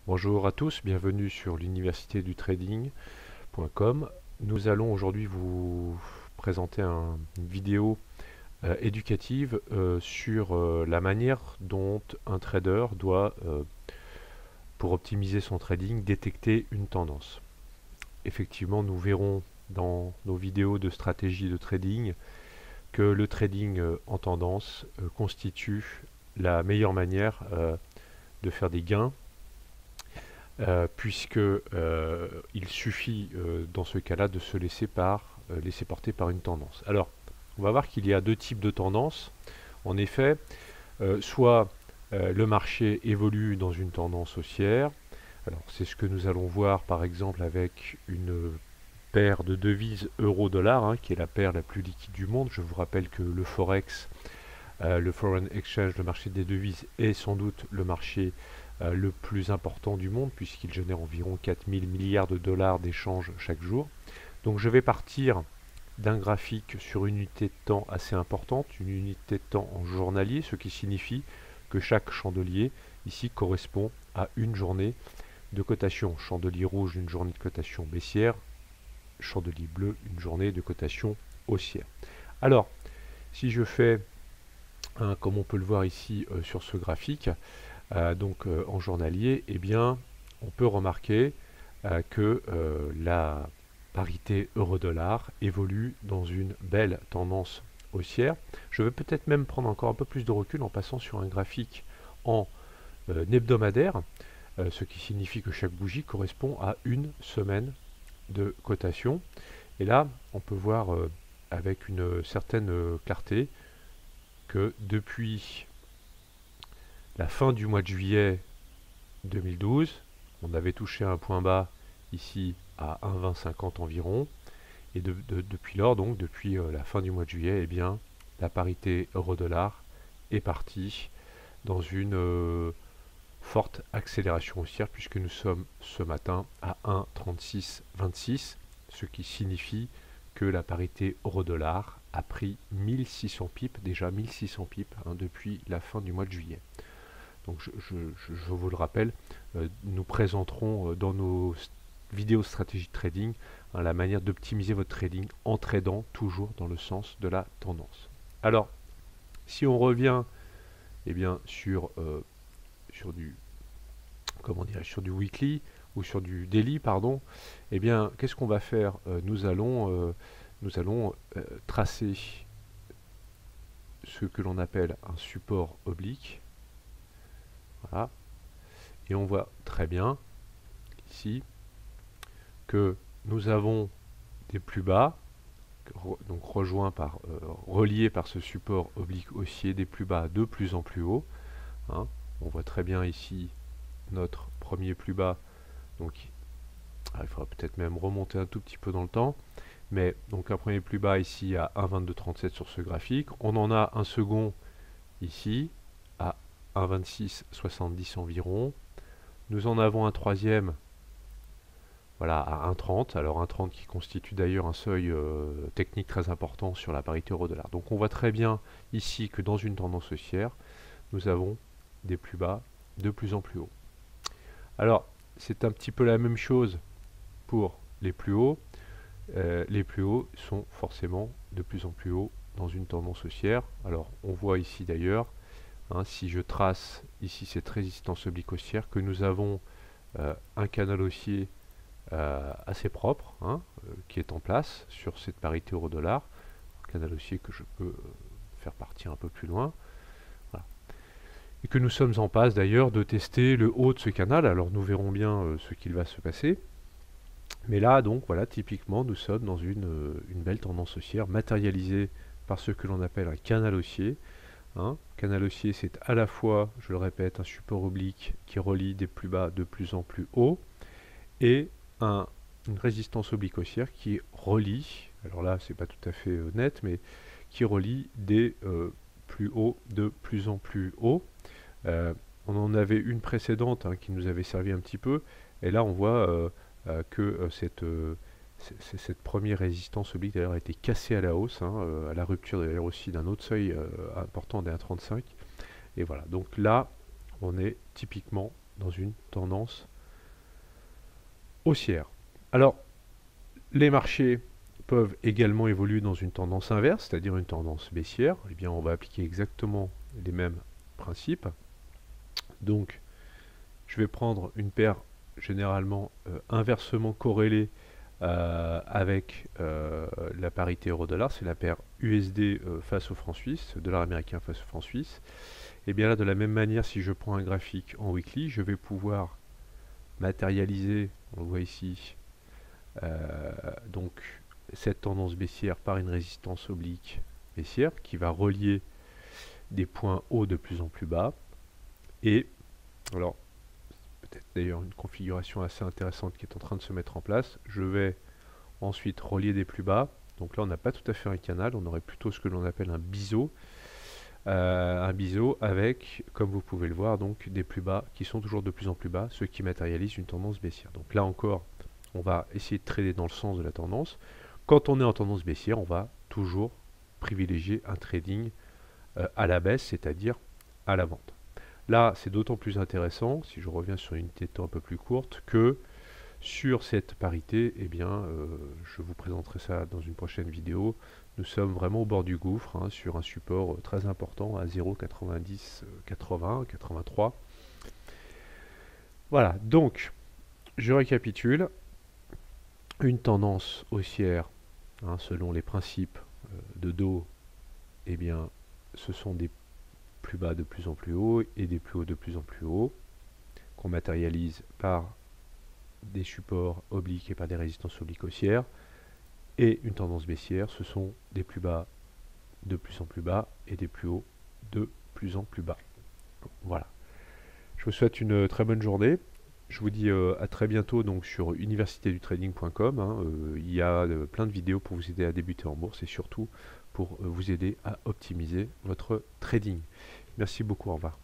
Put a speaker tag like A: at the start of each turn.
A: Bonjour à tous, bienvenue sur l'université du trading.com. Nous allons aujourd'hui vous présenter une vidéo éducative sur la manière dont un trader doit, pour optimiser son trading, détecter une tendance. Effectivement, nous verrons dans nos vidéos de stratégie de trading que le trading en tendance constitue la meilleure manière de faire des gains puisque il suffit dans ce cas-là de se laisser porter par une tendance. Alors, on va voir qu'il y a deux types de tendances. En effet, soit le marché évolue dans une tendance haussière. Alors, c'est ce que nous allons voir par exemple avec une paire de devises euro-dollar, hein, qui est la paire la plus liquide du monde. Je vous rappelle que le Forex, le Foreign Exchange, le marché des devises, est sans doute le marché le plus important du monde puisqu'il génère environ 4000 milliards de dollars d'échanges chaque jour. Donc je vais partir d'un graphique sur une unité de temps assez importante, une unité de temps en journalier, ce qui signifie que chaque chandelier ici correspond à une journée de cotation. Chandelier rouge, une journée de cotation baissière, chandelier bleu, une journée de cotation haussière. Alors, si je fais, comme on peut le voir ici sur ce graphique, en journalier, eh bien, on peut remarquer que la parité euro-dollar évolue dans une belle tendance haussière. Je vais peut-être même prendre encore un peu plus de recul en passant sur un graphique en hebdomadaire, ce qui signifie que chaque bougie correspond à une semaine de cotation. Et là, on peut voir avec une certaine clarté que depuis la fin du mois de juillet 2012, on avait touché un point bas ici à 1,2050 environ. Et depuis lors, donc depuis la fin du mois de juillet, eh bien, la parité euro-dollar est partie dans une forte accélération haussière puisque nous sommes ce matin à 1,3626, ce qui signifie que la parité euro-dollar a pris 1600 pips, déjà 1600 pips depuis la fin du mois de juillet. Donc je vous le rappelle, nous présenterons dans nos vidéos stratégie de trading la manière d'optimiser votre trading en tradant toujours dans le sens de la tendance. Alors, si on revient sur du sur du weekly ou sur du daily, pardon, qu'est-ce qu'on va faire? Nous allons tracer ce que l'on appelle un support oblique. Voilà. Et on voit très bien ici que nous avons des plus bas, donc reliés par ce support oblique haussier, des plus bas de plus en plus haut. Hein. On voit très bien ici notre premier plus bas. Donc il faudra peut-être même remonter un tout petit peu dans le temps. Mais donc un premier plus bas ici à 1,2237 sur ce graphique. On en a un second ici à 1,2670 environ. Nous en avons un troisième, voilà, à 1,30. Alors 1,30 qui constitue d'ailleurs un seuil technique très important sur la parité euro-dollar. Donc on voit très bien ici que dans une tendance haussière, nous avons des plus bas de plus en plus haut. Alors c'est un petit peu la même chose pour les plus hauts. Les plus hauts sont forcément de plus en plus hauts dans une tendance haussière. Alors on voit ici d'ailleurs, si je trace ici cette résistance oblique haussière, que nous avons un canal haussier assez propre qui est en place sur cette parité euro-dollar. Un canal haussier que je peux faire partir un peu plus loin. Voilà. Et que nous sommes en passe d'ailleurs de tester le haut de ce canal. Alors nous verrons bien ce qu'il va se passer. Mais là, donc, voilà, typiquement, nous sommes dans une belle tendance haussière matérialisée par ce que l'on appelle un canal haussier. Canal haussier, c'est à la fois, je le répète, un support oblique qui relie des plus bas de plus en plus haut et une résistance oblique haussière qui relie, alors là, c'est pas tout à fait net, mais qui relie des plus hauts de plus en plus haut. On en avait une précédente qui nous avait servi un petit peu, et là, on voit que cette première résistance oblique d'ailleurs a été cassée à la hausse, à la rupture d'ailleurs aussi d'un autre seuil important des 1,35. Et voilà, donc là, on est typiquement dans une tendance haussière. Alors, les marchés peuvent également évoluer dans une tendance inverse, c'est-à-dire une tendance baissière. Eh bien, on va appliquer exactement les mêmes principes. Donc, je vais prendre une paire généralement inversement corrélée avec la parité euro-dollar, c'est la paire USD face au franc suisse, dollar américain face au franc suisse. Et bien là, de la même manière, si je prends un graphique en weekly, je vais pouvoir matérialiser, on le voit ici, donc cette tendance baissière par une résistance oblique baissière qui va relier des points hauts de plus en plus bas. Et alors, peut-être d'ailleurs une configuration assez intéressante qui est en train de se mettre en place. Je vais ensuite relier des plus bas. Donc là, on n'a pas tout à fait un canal, on aurait plutôt ce que l'on appelle un biseau. Un biseau avec, comme vous pouvez le voir, donc des plus bas qui sont toujours de plus en plus bas, ce qui matérialise une tendance baissière. Donc là encore, on va essayer de trader dans le sens de la tendance. Quand on est en tendance baissière, on va toujours privilégier un trading à la baisse, c'est-à-dire à la vente. Là, c'est d'autant plus intéressant, si je reviens sur une unité de temps un peu plus courte, que sur cette parité, eh bien, je vous présenterai ça dans une prochaine vidéo. Nous sommes vraiment au bord du gouffre, hein, sur un support très important à 0,90, 80, 83. Voilà, donc, je récapitule. Une tendance haussière, hein, selon les principes de Dow, eh bien, ce sont des plus bas de plus en plus haut et des plus hauts de plus en plus haut, qu'on matérialise par des supports obliques et par des résistances obliques haussières. Et une tendance baissière, ce sont des plus bas de plus en plus bas et des plus hauts de plus en plus bas. Voilà. Je vous souhaite une très bonne journée. Je vous dis à très bientôt donc sur universitédutrading.com. Hein, il y a plein de vidéos pour vous aider à débuter en bourse et surtout pour vous aider à optimiser votre trading. Merci beaucoup, au revoir.